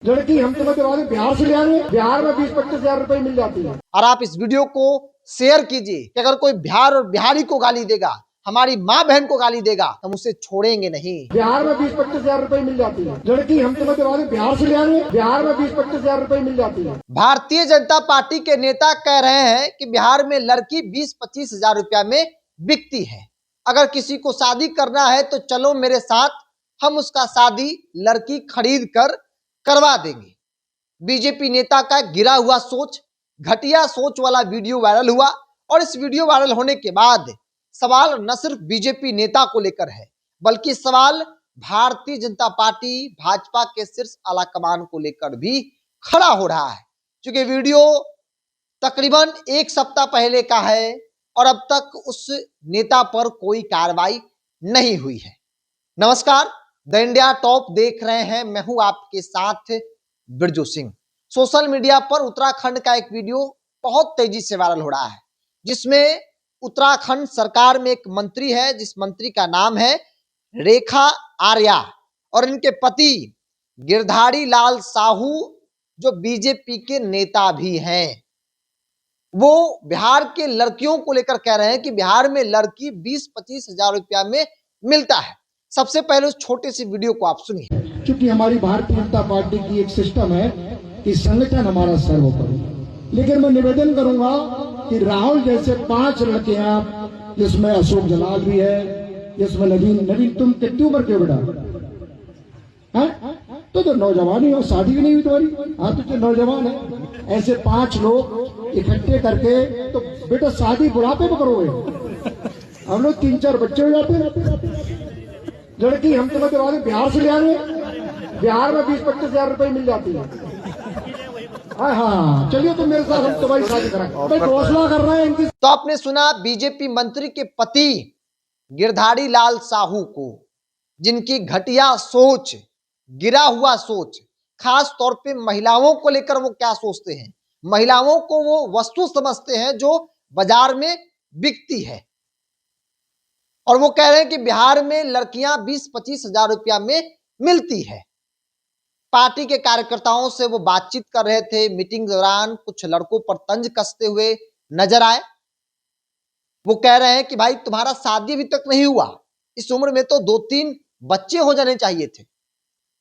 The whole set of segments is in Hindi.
लड़की हम तुम्हें दिवा दें, बिहार से ले आएंगे। बिहार में 20-25 हजार रुपए मिल जाती है। और आप इस वीडियो को शेयर कीजिए कि अगर कोई बिहार और बिहारी को गाली देगा, हमारी माँ बहन को गाली देगा, हम उसे छोड़ेंगे नहीं। बिहार में 20-25 हजार रुपए मिल जाती है। लड़की हम तुम्हें दिवा दें, बिहार से ले आएंगे। बिहार में 20-25 हजार रुपए मिल जाती है। भारतीय जनता पार्टी के नेता कह रहे हैं कि बिहार में लड़की 20-25 हजार रुपया में बिकती है। अगर किसी को शादी करना है तो चलो मेरे साथ, हम उसका शादी लड़की खरीद कर करवा देंगे। बीजेपी नेता का गिरा हुआ सोच, घटिया सोच वाला वीडियो वायरल हुआ और इस वीडियो वायरल होने के बाद सवाल न सिर्फ बीजेपी नेता को लेकर है, बल्कि सवाल भारतीय जनता पार्टी भाजपा के शीर्ष आलाकमान को लेकर भी खड़ा हो रहा है। क्योंकि वीडियो तकरीबन एक सप्ताह पहले का है और अब तक उस नेता पर कोई कार्रवाई नहीं हुई है। नमस्कार, द इंडिया टॉप देख रहे हैं, मैं हूं आपके साथ बिरजू सिंह। सोशल मीडिया पर उत्तराखंड का एक वीडियो बहुत तेजी से वायरल हो रहा है, जिसमें उत्तराखंड सरकार में एक मंत्री है, जिस मंत्री का नाम है रेखा आर्या, और इनके पति गिरधारी लाल साहू जो बीजेपी के नेता भी हैं, वो बिहार के लड़कियों को लेकर कह रहे हैं कि बिहार में लड़की 20-25 हजार रुपया में मिलता है। सबसे पहले उस छोटे से वीडियो को आप सुनिए। क्योंकि हमारी भारतीय जनता पार्टी की एक सिस्टम है कि संगठन हमारा सर्वोपरि। लेकिन मैं निवेदन करूंगा कि राहुल जैसे 5 लड़कियां, जिसमें अशोक जलाल भी है, जिसमें नवीन तुम कितनी उम्र के बेटा हैं? तो नौजवान ही हो, शादी भी नहीं हुई तुम्हारी। हाँ, तो नौजवान है। ऐसे 5 लोग इकट्ठे करके तो बेटा शादी बुढ़ापे में करोगे। हम लोग 3-4 बच्चे हो जाते हैं। लड़की हम तुम्हें दिवा दें, बिहार से ले आएंगे। बिहार में 20-25 हजार रुपए मिल जाती है। हाँ, चलिए तुम मेरे साथ, हम तुम्हारी शादी कराएंगे। घोषणा कर रहे हैं इनकी। तो आपने सुना बीजेपी मंत्री के पति गिरधारी लाल साहू को, जिनकी घटिया सोच, गिरा हुआ सोच, खास तौर पे महिलाओं को लेकर वो क्या सोचते हैं, महिलाओं को वो वस्तु समझते हैं जो बाजार में बिकती है। और वो कह रहे हैं कि बिहार में लड़कियां 20-25 हजार रुपया में मिलती है। पार्टी के कार्यकर्ताओं से वो बातचीत कर रहे थे। मीटिंग दौरान कुछ लड़कों पर तंज कसते हुए नजर आए। वो कह रहे हैं कि भाई तुम्हारा शादी अभी तक नहीं हुआ, इस उम्र में तो 2-3 बच्चे हो जाने चाहिए थे,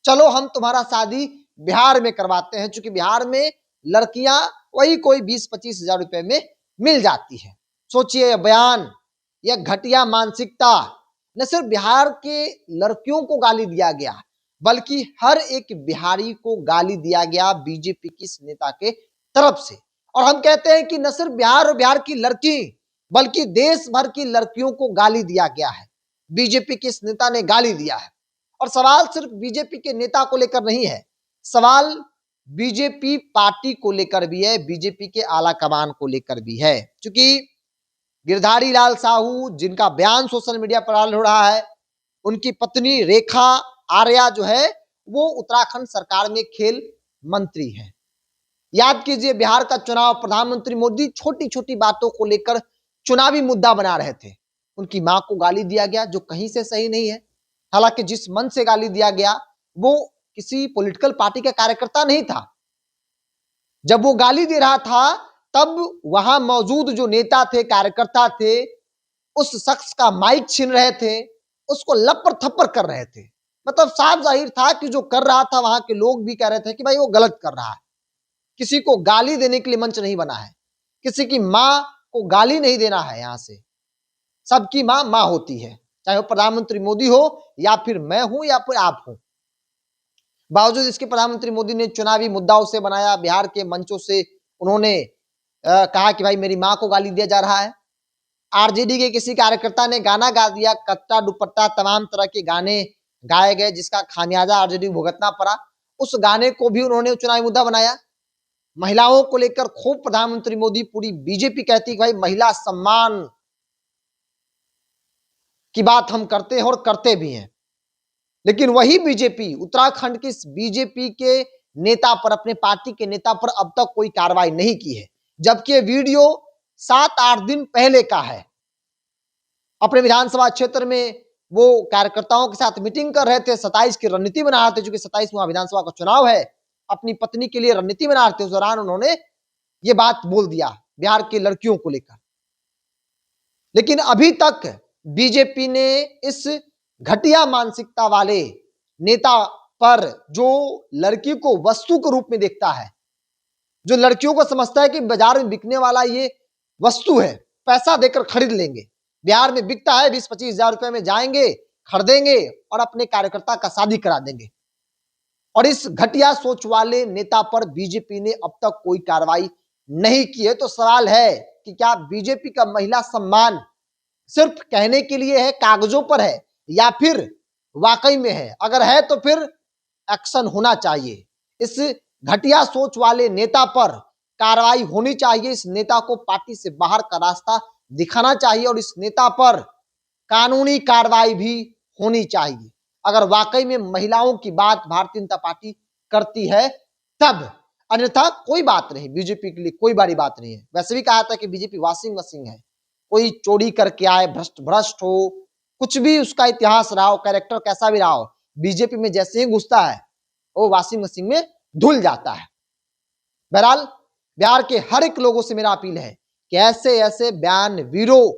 चलो हम तुम्हारा शादी बिहार में करवाते हैं। क्योंकि बिहार में लड़कियां वही कोई 20-25 हजार रुपए में मिल जाती है। सोचिए, बयान, यह घटिया मानसिकता न सिर्फ बिहार के लड़कियों को गाली दिया गया, बल्कि हर एक बिहारी को गाली दिया गया बीजेपी की इस नेता के तरफ से। और हम कहते हैं कि न सिर्फ बिहार और बिहार की लड़की, बल्कि देश भर की लड़कियों को गाली दिया गया है, बीजेपी के इस नेता ने गाली दिया है। और सवाल सिर्फ बीजेपी के नेता को लेकर नहीं है, सवाल बीजेपी पार्टी को लेकर भी है, बीजेपी के आला कमान को लेकर भी है। क्योंकि गिरधारी लाल साहू, जिनका बयान सोशल मीडिया पर वायरल हो रहा है, उनकी पत्नी रेखा आर्या जो है वो उत्तराखंड सरकार में खेल मंत्री है। याद कीजिए, बिहार का चुनाव प्रधानमंत्री मोदी छोटी छोटी बातों को लेकर चुनावी मुद्दा बना रहे थे। उनकी मां को गाली दिया गया, जो कहीं से सही नहीं है। हालांकि जिस मन से गाली दिया गया वो किसी पॉलिटिकल पार्टी का कार्यकर्ता नहीं था। जब वो गाली दे रहा था तब वहां मौजूद जो नेता थे, कार्यकर्ता थे, उस शख्स का माइक छीन रहे थे, उसको लप्पर थप्पर कर रहे थे। मतलब साफ जाहिर था कि जो कर रहा था, वहां के लोग भी कह रहे थे कि भाई वो गलत कर रहा है। किसी को गाली देने के लिए मंच नहीं बना है, किसी की मां को गाली नहीं देना है। यहां से सबकी मां मां होती है, चाहे वो प्रधानमंत्री मोदी हो या फिर मैं हूं या फिर आप हो। बावजूद इसके प्रधानमंत्री मोदी ने चुनावी मुद्दाओं से बनाया, बिहार के मंचों से उन्होंने कहा कि भाई मेरी मां को गाली दिया जा रहा है। आरजेडी के किसी कार्यकर्ता ने गाना गा दिया, कट्टा दुपट्टा, तमाम तरह के गाने गाए गए, जिसका खामियाजा आरजेडी भुगतना पड़ा। उस गाने को भी उन्होंने चुनावी मुद्दा बनाया। महिलाओं को लेकर खूब प्रधानमंत्री मोदी, पूरी बीजेपी कहती है कि भाई महिला सम्मान की बात हम करते हैं और करते भी हैं। लेकिन वही बीजेपी, उत्तराखंड की बीजेपी के नेता पर, अपने पार्टी के नेता पर अब तक कोई कार्रवाई नहीं की है। जबकि वीडियो 7-8 दिन पहले का है। अपने विधानसभा क्षेत्र में वो कार्यकर्ताओं के साथ मीटिंग कर रहे थे, 27 की रणनीति बना रहे थे, क्योंकि 27 वहां विधानसभा का चुनाव है। अपनी पत्नी के लिए रणनीति बना रहे थे, उस दौरान उन्होंने ये बात बोल दिया बिहार की लड़कियों को लेकर। लेकिन अभी तक बीजेपी ने इस घटिया मानसिकता वाले नेता पर, जो लड़की को वस्तु के रूप में देखता है, जो लड़कियों को समझता है कि बाजार में बिकने वाला ये वस्तु है, पैसा देकर खरीद लेंगे, बिहार में बिकता है, 20-25 हजार रुपए में जाएंगे, खरीदेंगे और अपने कार्यकर्ता का शादी करा देंगे। और इस घटिया सोच वाले नेता पर बीजेपी ने अब तक कोई कार्रवाई नहीं की है। तो सवाल है कि क्या बीजेपी का महिला सम्मान सिर्फ कहने के लिए है, कागजों पर है, या फिर वाकई में है? अगर है तो फिर एक्शन होना चाहिए। इस घटिया सोच वाले नेता पर कार्रवाई होनी चाहिए। इस नेता को पार्टी से बाहर का रास्ता दिखाना चाहिए और इस नेता पर कानूनी कार्रवाई भी होनी चाहिए। अगर वाकई में महिलाओं की बात भारतीय जनता पार्टी करती है तब, अन्यथा कोई बात नहीं, बीजेपी के लिए कोई बड़ी बात नहीं है। वैसे भी कहा था कि बीजेपी वॉशिंग मशीन है, कोई चोरी करके आए, भ्रष्ट हो, कुछ भी उसका इतिहास रहा हो, कैरेक्टर कैसा भी रहा हो, बीजेपी में जैसे ही घुसता है वो वॉशिंग मशीन में धुल जाता है। बहरहाल बिहार के हर एक लोगों से मेरा अपील है कि ऐसे ऐसे बयान वीरों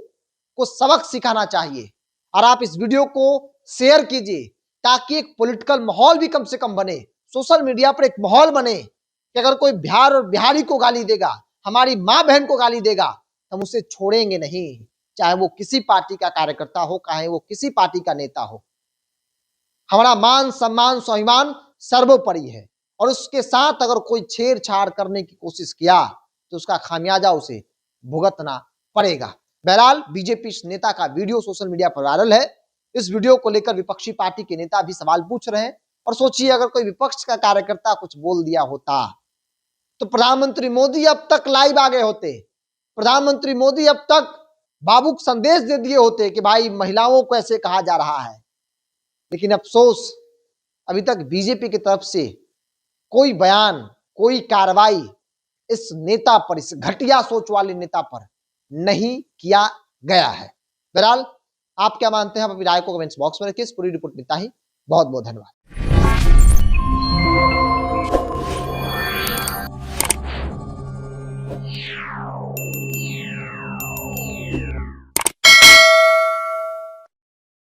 को सबक सिखाना चाहिए और आप इस वीडियो को शेयर कीजिए ताकि एक पॉलिटिकल माहौल भी कम से कम बने, सोशल मीडिया पर एक माहौल बने कि अगर कोई बिहार और बिहारी को गाली देगा, हमारी माँ बहन को गाली देगा, हम उसे छोड़ेंगे नहीं, चाहे वो किसी पार्टी का कार्यकर्ता हो, चाहे वो किसी पार्टी का नेता हो। हमारा मान सम्मान स्वाभिमान सर्वोपरि है और उसके साथ अगर कोई छेड़छाड़ करने की कोशिश किया तो उसका खामियाजा उसे भुगतना पड़ेगा। बहरहाल बीजेपी इस नेता का वीडियो सोशल मीडिया पर वायरल है। इस वीडियो को लेकर विपक्षी पार्टी के नेता भी सवाल पूछ रहे हैं और सोचिए अगर कोई विपक्ष का कार्यकर्ता कुछ बोल दिया होता तो प्रधानमंत्री मोदी अब तक लाइव आ गए होते, प्रधानमंत्री मोदी अब तक भावुक संदेश दे दिए होते कि भाई महिलाओं को ऐसे कहा जा रहा है। लेकिन अफसोस अभी तक बीजेपी की तरफ से कोई बयान, कोई कार्रवाई इस नेता पर, इस घटिया सोच वाले नेता पर नहीं किया गया है। बहरहाल आप क्या मानते हैं, आप अपनी राय को कमेंट्स बॉक्स में रखिए। इस पूरी रिपोर्ट में इतना ही, बहुत बहुत धन्यवाद।